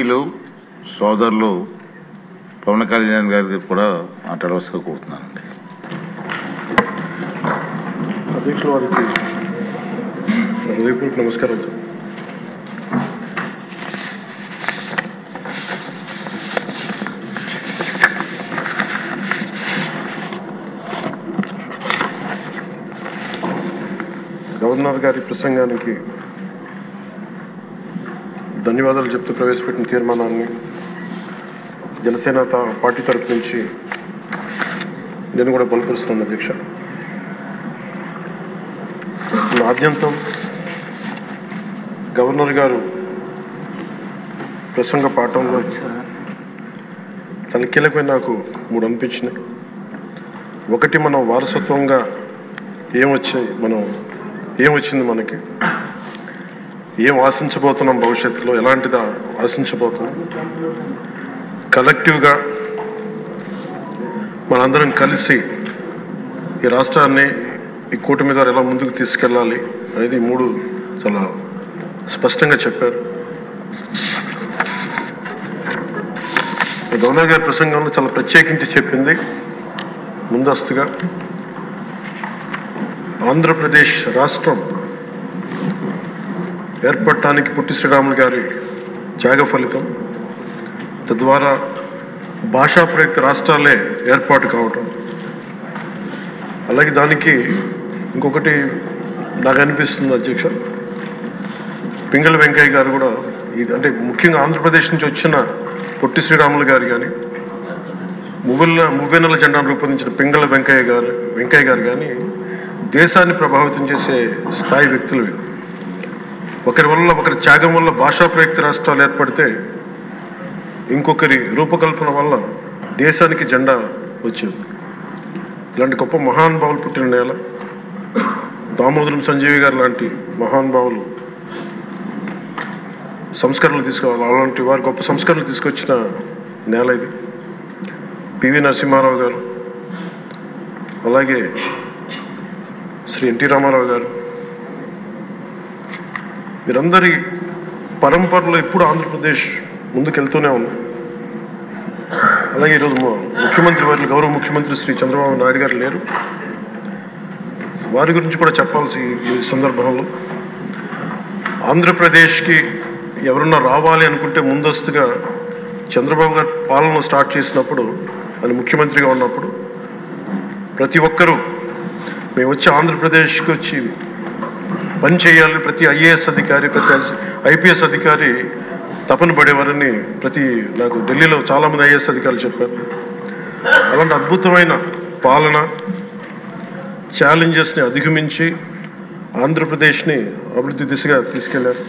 ఎంపీలు సోదరులు పవన్ కళ్యాణ్ గారికి కూడా మాట్లాడవలసిగా కోరుతున్నానండి. అధ్యక్షుల వారికి హృదయపూర్వక నమస్కారం సార్. గవర్నర్ గారి ప్రసంగానికి ధన్యవాదాలు చెప్తూ ప్రవేశపెట్టిన తీర్మానాన్ని జనసేన పార్టీ తరఫు నుంచి నేను కూడా బలపరుస్తున్నాను అధ్యక్ష. ఆద్యంతం గవర్నర్ గారు ప్రసంగ పాఠంలో చాలా కీలకమైన నాకు 3 అనిపించినాయి. ఒకటి, మనం వారసత్వంగా ఏమొచ్చింది మనకి, ఏం ఆశించబోతున్నాం, భవిష్యత్తులో ఎలాంటిదా ఆశించబోతున్నాం, కలెక్టివ్గా మనందరం కలిసి ఈ రాష్ట్రాన్ని ఈ కూటమి ద్వారా ఎలా ముందుకు తీసుకెళ్ళాలి అనేది 3 చాలా స్పష్టంగా చెప్పారు. గవర్నర్ గారి ప్రసంగంలో చాలా ప్రత్యేకించి చెప్పింది ముందస్తుగా ఆంధ్రప్రదేశ్ రాష్ట్రం ఏర్పడటానికి పొట్టి శ్రీరాములు గారి త్యాగ ఫలితం, తద్వారా భాషా ప్రయుక్త రాష్ట్రాలే ఏర్పాటు కావటం. అలాగే దానికి ఇంకొకటి నాకు అనిపిస్తుంది అధ్యక్ష, పింగళ వెంకయ్య గారు కూడా అంటే ముఖ్యంగా ఆంధ్రప్రదేశ్ నుంచి వచ్చిన పొట్టి శ్రీరాములు గారు కానీ, మువ్వెన్నెల జెండాను రూపొందించిన పింగళ వెంకయ్య గారు కానీ దేశాన్ని ప్రభావితం చేసే స్థాయి వ్యక్తులు. ఒకరి త్యాగం వల్ల భాషా ప్రయుక్త రాష్ట్రాలు ఏర్పడితే ఇంకొకరి రూపకల్పన వల్ల దేశానికి జెండా వచ్చింది. ఇలాంటి గొప్ప మహానుభావులు పుట్టిన నేల. దామోదరం సంజీవి గారు లాంటి మహానుభావులు సంస్కరణలు తీసుకోవాలి, అలాంటి వారు గొప్ప సంస్కరణలు తీసుకొచ్చిన నేల ఇది. పివి నరసింహారావు గారు, అలాగే శ్రీ ఎన్టీ రామారావు గారు, వీరందరి పరంపరలో ఎప్పుడు ఆంధ్రప్రదేశ్ ముందుకెళ్తూనే ఉంది. అలాగే ఈరోజు గౌరవ ముఖ్యమంత్రి శ్రీ చంద్రబాబు నాయుడు గారు లేరు, వారి గురించి కూడా చెప్పాల్సి ఈ సందర్భంలో. ఆంధ్రప్రదేశ్కి ఎవరన్నా రావాలి అనుకుంటే ముందస్తుగా చంద్రబాబు గారు పాలన స్టార్ట్ చేసినప్పుడు, ఆయన ముఖ్యమంత్రిగా ఉన్నప్పుడు ప్రతి ఒక్కరూ మేము వచ్చి ఆంధ్రప్రదేశ్కి వచ్చి పని చేయాలని ప్రతి ఐఏఎస్ అధికారి, ప్రతి ఐపీఎస్ అధికారి తపన పడేవారని నాకు ఢిల్లీలో చాలామంది ఐఏఎస్ అధికారులు చెప్పారు. అలాంటి అద్భుతమైన పాలన, ఛాలెంజెస్ని అధిగమించి ఆంధ్రప్రదేశ్ని అభివృద్ధి దిశగా తీసుకెళ్లారు.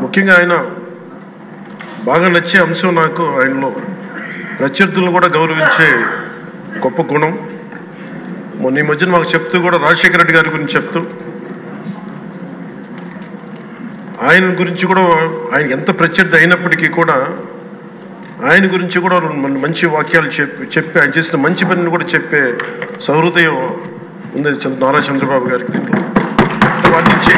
ముఖ్యంగా ఆయన బాగా నచ్చే అంశం నాకు ఆయనలో ప్రత్యర్థులను కూడా గౌరవించే గొప్ప గుణం. మొన్న ఈ మధ్యన మాకు చెప్తూ కూడా రాజశేఖర రెడ్డి గారి గురించి చెప్తూ ఆయన గురించి కూడా, ఆయన ఎంత ప్రత్యర్థి అయినప్పటికీ కూడా ఆయన గురించి కూడా మంచి వాక్యాలు చెప్పి ఆయన చేసిన మంచి పనిని కూడా చెప్పే సహృదయం ఉంది నారా చంద్రబాబు గారికి. వాటి నుంచి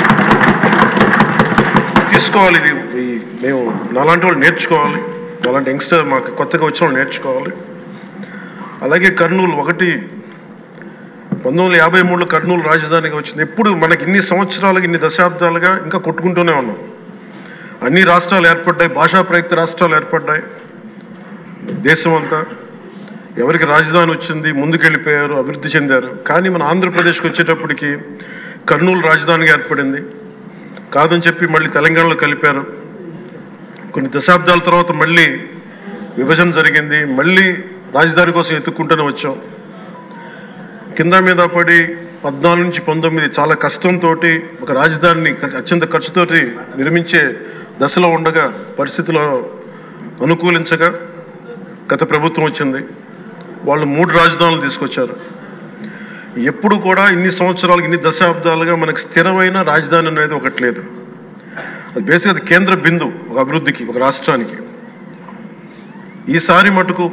తీసుకోవాలి, ఇది మేము నాలాంటి వాళ్ళు నేర్చుకోవాలి, అలాంటి యంగ్స్టర్ మాకు కొత్తగా వచ్చిన వాళ్ళు నేర్చుకోవాలి. అలాగే కర్నూలు 1953లో కర్నూలు రాజధానిగా వచ్చింది. ఎప్పుడు మనకి ఇన్ని సంవత్సరాలుగా, ఇన్ని దశాబ్దాలుగా ఇంకా కొట్టుకుంటూనే ఉన్నాం. అన్ని రాష్ట్రాలు ఏర్పడ్డాయి, భాషా ప్రయుక్త రాష్ట్రాలు ఏర్పడ్డాయి. దేశం అంతా ఎవరికి రాజధాని వచ్చింది, ముందుకెళ్ళిపోయారు, అభివృద్ధి చెందారు. కానీ మన ఆంధ్రప్రదేశ్కి వచ్చేటప్పటికి కర్నూలు రాజధానిగా ఏర్పడింది. కాదని చెప్పి మళ్ళీ తెలంగాణలో కలిపారు. కొన్ని దశాబ్దాల తర్వాత మళ్ళీ విభజన జరిగింది. మళ్ళీ రాజధాని కోసం ఎత్తుక్కుంటూనే వచ్చాం. కింద మీద పడి 14 నుంచి 19 చాలా కష్టంతో ఒక రాజధానిని అత్యంత ఖర్చుతోటి నిర్మించే దశలో ఉండగా పరిస్థితులు అనుకూలించగా గత ప్రభుత్వం వచ్చింది. వాళ్ళు 3 రాజధానులు తీసుకొచ్చారు. ఎప్పుడు కూడా ఇన్ని సంవత్సరాలు, ఇన్ని దశాబ్దాలుగా మనకు స్థిరమైన రాజధాని అనేది ఒకటి లేదు. అది బేసిక్గా అది కేంద్ర బిందు ఒక అభివృద్ధికి, ఒక రాష్ట్రానికి. ఈసారి మటుకు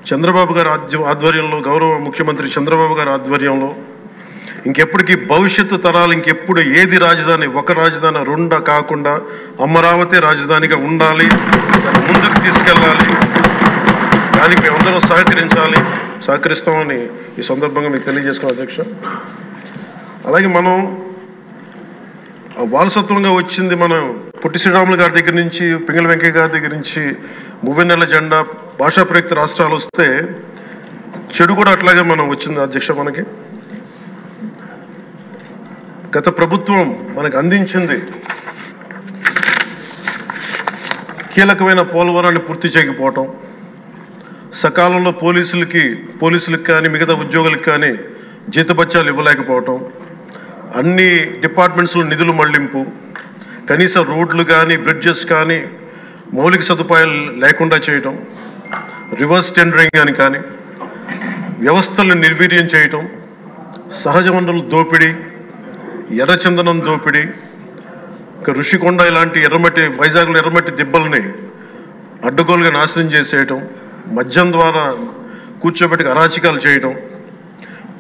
చంద్రబాబు గారి ఆధ్వర్యంలో, గౌరవ ముఖ్యమంత్రి చంద్రబాబు గారి ఆధ్వర్యంలో ఇంకెప్పటికీ భవిష్యత్తు తరాలు ఇంకెప్పుడు ఏది రాజధాని, ఒక రాజధాని రెండా కాకుండా అమరావతి రాజధానిగా ఉండాలి, ముందుకు తీసుకెళ్ళాలి. దానికి మేమందరం సహకరిస్తామని ఈ సందర్భంగా మీకు తెలియజేసుకున్నాం అధ్యక్ష. అలాగే మనం వారసత్వంగా వచ్చింది మనం పొట్టి శ్రీరాములు గారి దగ్గర నుంచి, పింగళ వెంకయ్య గారి దగ్గర నుంచి మువ్వెన్నెల జెండా, భాషా ప్రయుక్త రాష్ట్రాలు వస్తే చెడు కూడా అట్లాగే మనం వచ్చింది అధ్యక్ష. మనకి గత ప్రభుత్వం మనకు అందించింది కీలకమైన పోలవరాన్ని పూర్తి చేయకపోవటం, సకాలంలో పోలీసులకు కానీ మిగతా ఉద్యోగులకు కానీ జీతభత్యాలు ఇవ్వలేకపోవటం, అన్ని డిపార్ట్మెంట్స్లో నిధులు మళ్లింపు, కనీస రోడ్లు కానీ బ్రిడ్జెస్ కానీ మౌలిక సదుపాయాలు లేకుండా చేయటం, రివర్స్ టెండరింగ్ అని కానీ వ్యవస్థలను నిర్వీర్యం చేయటం, సహజ వనరుల దోపిడీ, ఎర్రచందనం దోపిడీ, ఋషికొండ ఇలాంటి వైజాగ్లో ఎర్రమట్టి దిబ్బల్ని అడ్డగోలుగా నాశనం చేసేయటం, మద్యం ద్వారా కూర్చోబెట్టి అరాచకాలు చేయటం,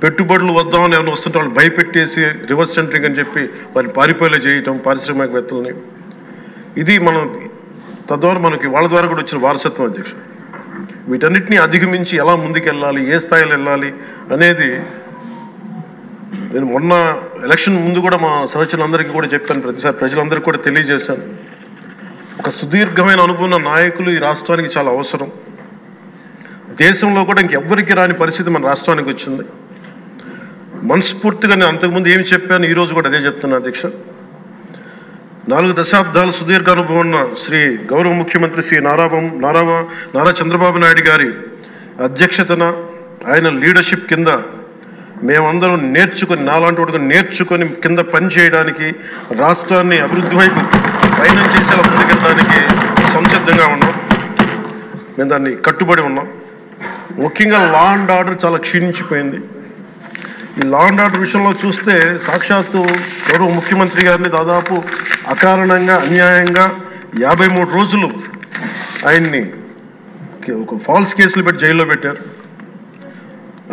పెట్టుబడులు వద్దామని ఏమైనా వస్తుంటే వాళ్ళు భయపెట్టేసి రివర్స్ టెండరింగ్ అని చెప్పి వారిని పారిపోయేలా చేయటం పారిశ్రామికవేత్తలని. ఇది మనం తద్వారా మనకి వాళ్ళ ద్వారా కూడా వచ్చిన వారసత్వం అధ్యక్ష. వీటన్నిటిని అధిగమించి ఎలా ముందుకెళ్ళాలి, ఏ స్థాయిలో వెళ్ళాలి అనేది నేను మొన్న ఎలక్షన్ ముందు కూడా మా సహచరులందరికీ కూడా చెప్పాను, ప్రతిసారి ప్రజలందరికీ కూడా తెలియజేశాను. ఒక సుదీర్ఘమైన అనుభవం నాయకులు ఈ రాష్ట్రానికి చాలా అవసరం. దేశంలో కూడా ఇంకెవ్వరికి రాని పరిస్థితి మన రాష్ట్రానికి వచ్చింది. మనస్ఫూర్తిగా నేను అంతకుముందు ఏమి చెప్పాను, ఈరోజు కూడా అదే చెప్తున్నా అధ్యక్ష. 4 దశాబ్దాల సుదీర్ఘ అనుభవం ఉన్న శ్రీ గౌరవ ముఖ్యమంత్రి శ్రీ నారా చంద్రబాబు నాయుడు గారి అధ్యక్షతన, ఆయన లీడర్షిప్ కింద మేమందరం నాలాంటి వాటిగా నేర్చుకొని కింద పనిచేయడానికి, రాష్ట్రాన్ని అభివృద్ధి వైపు ప్రయాణం చేసేలా ముందుకెళ్ళడానికి సంసిద్ధంగా ఉన్నాం. మేము దాన్ని కట్టుబడి ఉన్నాం. ముఖ్యంగా లా అండ్ ఆర్డర్ చాలా క్షీణించిపోయింది. ఈ లా అండ్ ఆర్డర్ విషయంలో చూస్తే సాక్షాత్తు గౌరవ ముఖ్యమంత్రి గారిని దాదాపు అకారణంగా అన్యాయంగా 53 రోజులు ఆయన్ని ఒక ఫాల్స్ కేసులు పెట్టి జైల్లో పెట్టారు.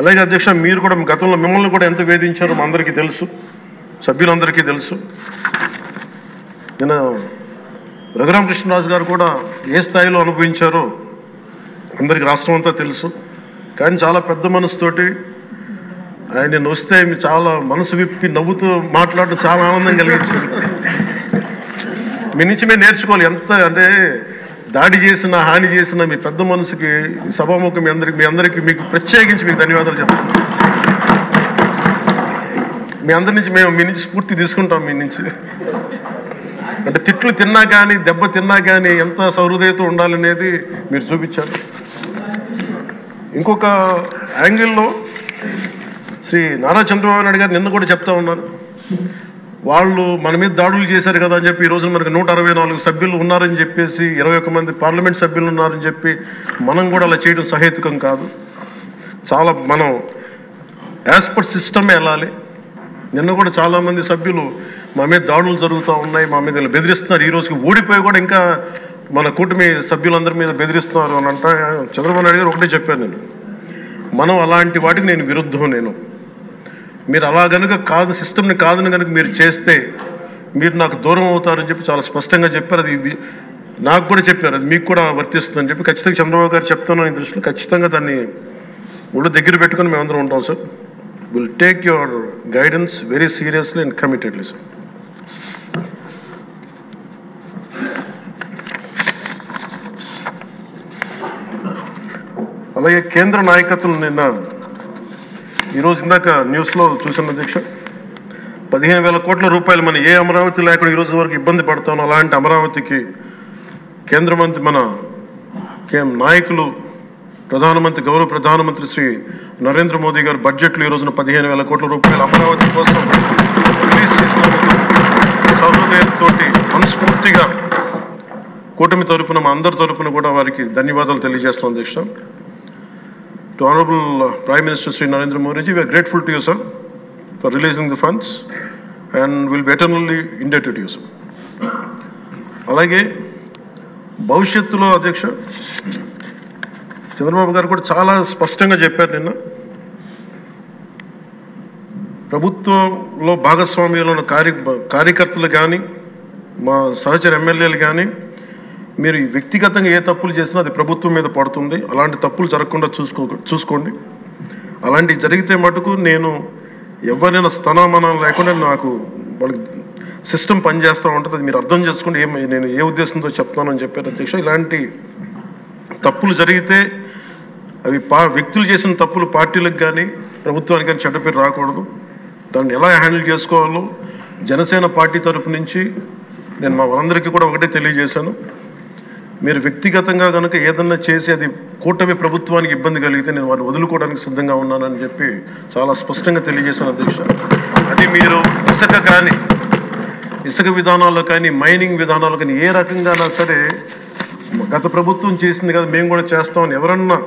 అలాగే అధ్యక్ష, మీరు కూడా గతంలో మిమ్మల్ని కూడా ఎంత వేధించారో మా అందరికీ తెలుసు, సభ్యులందరికీ తెలుసు. నిన్న రఘురామకృష్ణరాజు గారు కూడా ఏ స్థాయిలో అనుభవించారో అందరికీ రాష్ట్రం అంతా తెలుసు. కానీ చాలా పెద్ద మనసుతోటి ఆయన వస్తే చాలా మనసు విప్పి నవ్వుతూ మాట్లాడడం చాలా ఆనందం కలిగించింది. మీ నుంచి మేము నేర్చుకోవాలి. ఎంత అంటే దాడి చేసిన, హాని చేసిన మీ పెద్ద మనసుకి సభాముఖం మీ అందరికీ మీకు ప్రత్యేకించి మీకు ధన్యవాదాలు చెప్తాను. మీ అందరి నుంచి మీ నుంచి స్ఫూర్తి తీసుకుంటాం. మీ నుంచి అంటే తిట్లు తిన్నా కానీ, దెబ్బ తిన్నా కానీ ఎంత సౌహృదయతో ఉండాలనేది మీరు చూపించారు. ఇంకొక యాంగిల్లో శ్రీ నారా చంద్రబాబు నాయుడు గారు నిన్న కూడా చెప్తా ఉన్నారు, వాళ్ళు మన మీద దాడులు చేశారు కదా అని చెప్పి ఈరోజు మనకు 164 సభ్యులు ఉన్నారని చెప్పేసి, 21 మంది పార్లమెంట్ సభ్యులు ఉన్నారని చెప్పి మనం కూడా అలా చేయడం సహేతుకం కాదు. చాలా మనం యాజ్ పర్ సిస్టమే వెళ్ళాలి. నిన్న కూడా చాలామంది సభ్యులు మా మీద దాడులు జరుగుతూ ఉన్నాయి, మా మీద బెదిరిస్తున్నారు, ఈ రోజుకి ఓడిపోయి కూడా ఇంకా మన కూటమి సభ్యులందరి మీద బెదిరిస్తున్నారు అని అంటే, చంద్రబాబు నాయుడు గారు ఒకటే చెప్పాను, మనం అలాంటి వాటికి నేను విరుద్ధం. మీరు అలా కనుక కాదు, సిస్టమ్ని కాదని కనుక మీరు చేస్తే మీరు నాకు దూరం అవుతారని చెప్పి చాలా స్పష్టంగా చెప్పారు. అది నాకు కూడా చెప్పారు, అది మీకు కూడా వర్తిస్తుందని చెప్పి ఖచ్చితంగా చంద్రబాబు గారు చెప్తాను. ఈ దృష్టిలో ఖచ్చితంగా దాన్ని ఒళ్ళు దగ్గర పెట్టుకొని మేమందరం ఉంటాం sir. Will take your guidance very seriously and committedly sir. అలాగే కేంద్ర నాయకత్వం నిన్న ఈరోజు ఇందాక న్యూస్లో చూసిన అధ్యక్ష, 15,000 కోట్ల రూపాయలు మన ఏ అమరావతి లేకుండా ఈరోజు వరకు ఇబ్బంది పడతాను, అలాంటి అమరావతికి కేంద్ర మంత్రి మన నాయకులు గౌరవ ప్రధానమంత్రి శ్రీ నరేంద్ర మోదీ గారు బడ్జెట్లో ఈ రోజున 15,000 కోట్ల రూపాయలు అమరావతి కోసం రిలీజ్ చేసినందుకు సహృదయంతో మనస్ఫూర్తిగా కూటమి తరపున, మా అందరి తరపున కూడా వారికి ధన్యవాదాలు తెలియజేస్తున్నాం అధ్యక్ష. To Honorable Prime Minister Sri Narendra Modi ji, we are grateful to you, sir, for releasing the funds and will be eternally indebted to you, sir. అలాగే భవిష్యత్తులో అధ్యక్ష చంద్రబాబు గారు కూడా చాలా స్పష్టంగా చెప్పారు నిన్న, ప్రభుత్వంలో భాగస్వామ్యంలో ఉన్న కార్యకర్తలు కానీ మా సహచర ఎమ్మెల్యేలు కానీ మీరు వ్యక్తిగతంగా ఏ తప్పులు చేసినా అది ప్రభుత్వం మీద పడుతుంది. అలాంటి తప్పులు జరగకుండా చూసుకోండి. అలాంటివి జరిగితే మటుకు నేను ఎవరైనా స్థానమానం లేకుండా నాకు వాళ్ళకి సిస్టమ్ పనిచేస్తూ ఉంటుంది. అది మీరు అర్థం చేసుకోండి. నేను ఏ ఉద్దేశంతో చెప్తానని చెప్పారు అధ్యక్ష. ఇలాంటి తప్పులు జరిగితే అవి వ్యక్తులు చేసిన తప్పులు పార్టీలకు కానీ ప్రభుత్వానికి కానీ చెడ్డ పేరు రాకూడదు. దాన్ని ఎలా హ్యాండిల్ చేసుకోవాలో జనసేన పార్టీ తరఫు నుంచి నేను మా వాళ్ళందరికీ కూడా ఒకటే తెలియజేశాను. మీరు వ్యక్తిగతంగా కనుక ఏదన్నా చేసి అది కూటమి ప్రభుత్వానికి ఇబ్బంది కలిగితే నేను వారిని వదులుకోవడానికి సిద్ధంగా ఉన్నానని చెప్పి చాలా స్పష్టంగా తెలియజేశాను అధ్యక్ష. అది మీరు ఇసుక విధానాల్లో కానీ మైనింగ్ విధానాల్లో కానీ ఏ రకంగానా సరే గత ప్రభుత్వం చేసింది కదా మేము కూడా చేస్తామని ఎవరన్నా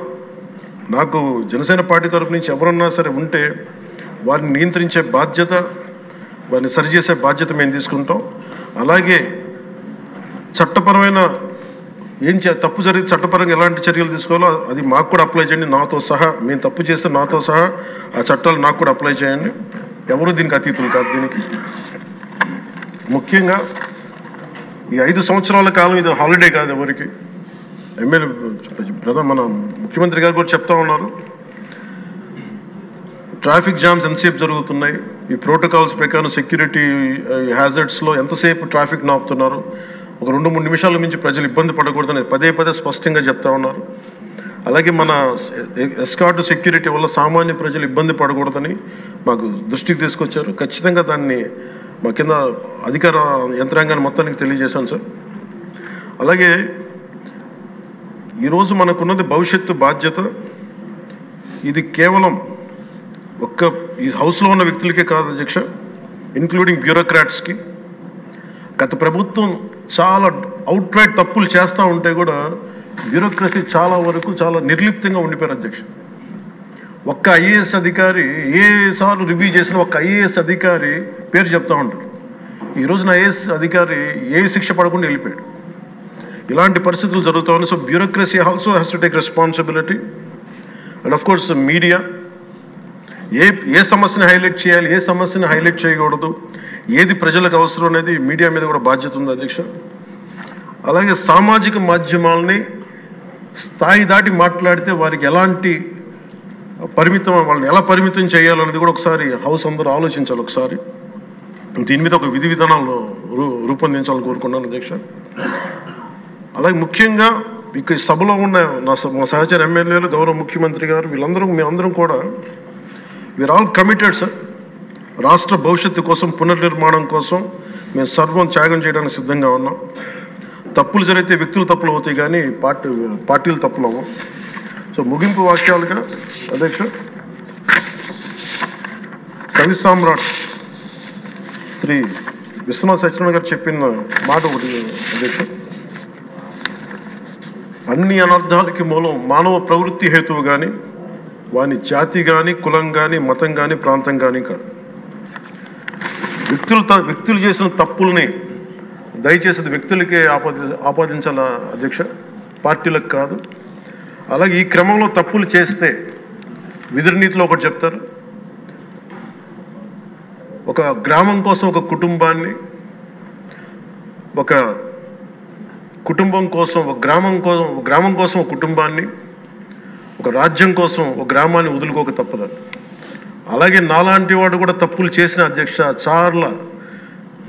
నాకు జనసేన పార్టీ తరఫు నుంచి ఎవరన్నా సరే ఉంటే వారిని నియంత్రించే బాధ్యత, వారిని సరిచేసే బాధ్యత మేము తీసుకుంటాం. అలాగే చట్టపరమైన తప్పు జరిగితే చట్టపరంగా ఎలాంటి చర్యలు తీసుకోవాలో అది మాకు కూడా అప్లై చేయండి. నాతో సహా మేము తప్పు చేస్తే నాతో సహా ఆ చట్టాలు నాకు కూడా అప్లై చేయండి. ఎవరు దీనికి అతీతులు కాదు. దీనికి ముఖ్యంగా ఈ 5 సంవత్సరాల కాలం ఇది హాలిడే కాదు ఎవరికి. మన ముఖ్యమంత్రి గారు కూడా చెప్తా ఉన్నారు, ట్రాఫిక్ జామ్స్ ఎంతసేపు జరుగుతున్నాయి, ఈ ప్రోటోకాల్స్ ప్రకారం సెక్యూరిటీ హ్యాజర్డ్స్లో ఎంతసేపు ట్రాఫిక్ నాపుతున్నారు, ఒక 2-3 నిమిషాల నుంచి ప్రజలు ఇబ్బంది పడకూడదని పదే స్పష్టంగా చెప్తా ఉన్నారు. అలాగే మన ఎస్కార్ట్ సెక్యూరిటీ వల్ల సామాన్య ప్రజలు ఇబ్బంది పడకూడదని మాకు దృష్టికి తీసుకొచ్చారు. ఖచ్చితంగా దాన్ని మా కింద అధికార యంత్రాంగాన్ని మొత్తానికి తెలియజేశాను సార్. అలాగే ఈరోజు మనకున్నది భవిష్యత్తు బాధ్యత. ఇది కేవలం ఈ హౌస్లో ఉన్న వ్యక్తులకే కాదు అధ్యక్ష, ఇంక్లూడింగ్ బ్యూరోక్రాట్స్కి. గత ప్రభుత్వం చాలా అవుట్రైట్ తప్పులు చేస్తూ ఉంటే కూడా బ్యూరోక్రసీ చాలా వరకు చాలా నిర్లిప్తంగా ఉండిపోయారు అధ్యక్ష. ఒక్క ఐఏఎస్ అధికారి ఏసార్లు రివ్యూ చేసిన ఒక్క ఐఏఎస్ అధికారి పేరు చెప్తా ఉంటారు. ఈ రోజున ఐఏఎస్ అధికారి ఏ శిక్ష పడకుండా వెళ్ళిపోయాడు. ఇలాంటి పరిస్థితులు జరుగుతూ ఉన్నాయి. So bureaucracy also has to take responsibility. And of course media ఏ సమస్యని హైలైట్ చేయాలి, ఏ సమస్యని హైలైట్ చేయకూడదు, ఏది ప్రజలకు అవసరం అనేది మీడియా మీద కూడా బాధ్యత ఉంది అధ్యక్ష. అలాగే సామాజిక మాధ్యమాలని స్థాయి దాటి మాట్లాడితే వారికి ఎలాంటి వాళ్ళని ఎలా పరిమితం చేయాలనేది కూడా ఒకసారి హౌస్ అందరూ ఆలోచించాలి. ఒకసారి దీని మీద ఒక విధి విధానాలు రూపొందించాలని కోరుకున్నాను అధ్యక్ష. అలాగే ముఖ్యంగా ఇక సభలో ఉన్న మా సహచర ఎమ్మెల్యేలు, గౌరవ ముఖ్యమంత్రి గారు, మేమందరం కూడా వీఆర్ ఆల్ కమిటెడ్ సార్. రాష్ట్ర భవిష్యత్తు కోసం, పునర్నిర్మాణం కోసం మేము సర్వం త్యాగం చేయడానికి సిద్ధంగా ఉన్నాం. తప్పులు జరిగితే వ్యక్తులు తప్పులు అవుతాయి కానీ పార్టీలు తప్పులు అవ్వం. సో ముగింపు వాక్యాలుగా అధ్యక్ష, కవి సామ్రాట్ శ్రీ విశ్వనాథ సత్యనారాయణ గారు చెప్పిన మాట ఒకటి అధ్యక్ష, అన్ని అనర్థాలకి మూలం మానవ ప్రవృత్తి హేతువు కానీ వాని జాతి కానీ, కులం కానీ, మతం కానీ, ప్రాంతం కానీ కాదు. వ్యక్తులు చేసిన తప్పుల్ని దయచేసి అది వ్యక్తులకే ఆపాదించాల అధ్యక్ష, పార్టీలకు కాదు. అలాగే ఈ క్రమంలో తప్పులు చేస్తే విధునీతిలో ఒకటి చెప్తారు, ఒక గ్రామం కోసం ఒక కుటుంబాన్ని, ఒక కుటుంబం కోసం ఒక గ్రామం కోసం ఒక కుటుంబాన్ని, ఒక రాజ్యం కోసం ఒక గ్రామాన్ని వదులుకోక తప్పదు. అలాగే నాలాంటి వాడు కూడా తప్పులు చేసిన అధ్యక్ష చాలా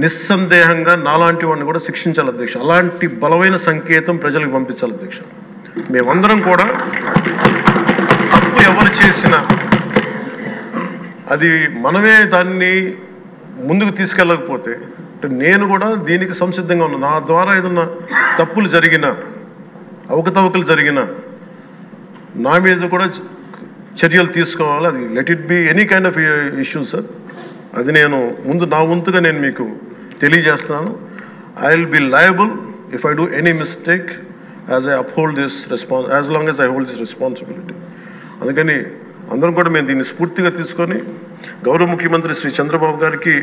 నిస్సందేహంగా నాలాంటి వాడిని కూడా శిక్షించాలి అధ్యక్ష. అలాంటి బలమైన సంకేతం ప్రజలకు పంపించాలి అధ్యక్ష. మేమందరం కూడా తప్పు ఎవరు చేసినా అది మనమే దాన్ని ముందుకు తీసుకెళ్ళకపోతే నేను కూడా దీనికి సంసిద్ధంగా ఉన్నాను. నా ద్వారా ఏదన్నా తప్పులు జరిగినా, అవకతవకలు జరిగినా నా మీద కూడా చర్యలు తీసుకోవాలి. అది let it be any kind of issue sir. అది నేను నా వంతుగా నేను మీకు తెలియజేస్తున్నాను. I will be liable if I do any mistake as I uphold this as long as I hold this responsibility. అందుకని అందరం కూడా మేము దీన్ని స్ఫూర్తిగా తీసుకొని గౌరవ ముఖ్యమంత్రి శ్రీ చంద్రబాబు గారికి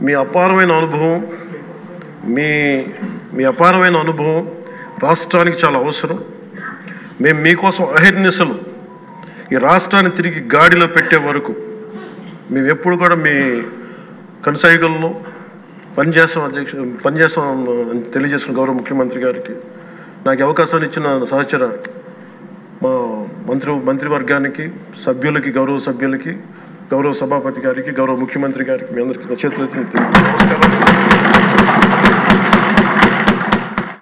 మీ అపారమైన అనుభవం రాష్ట్రానికి చాలా అవసరం. మేము మీకోసం అహర్నిశలు ఈ రాష్ట్రాన్ని తిరిగి గాడిలో పెట్టే వరకు మేము ఎప్పుడు కూడా మీ కనసాయిగల్లో పనిచేస్తాం అని తెలియజేసిన గౌరవ ముఖ్యమంత్రి గారికి నాకు అవకాశాన్ని ఇచ్చిన సహచర మా మంత్రివర్గానికి సభ్యులకి గౌరవ సభ్యులకి గౌరవ సభాపతి గారికి గౌరవ ముఖ్యమంత్రి గారికి మీ అందరికీ నమస్కారం.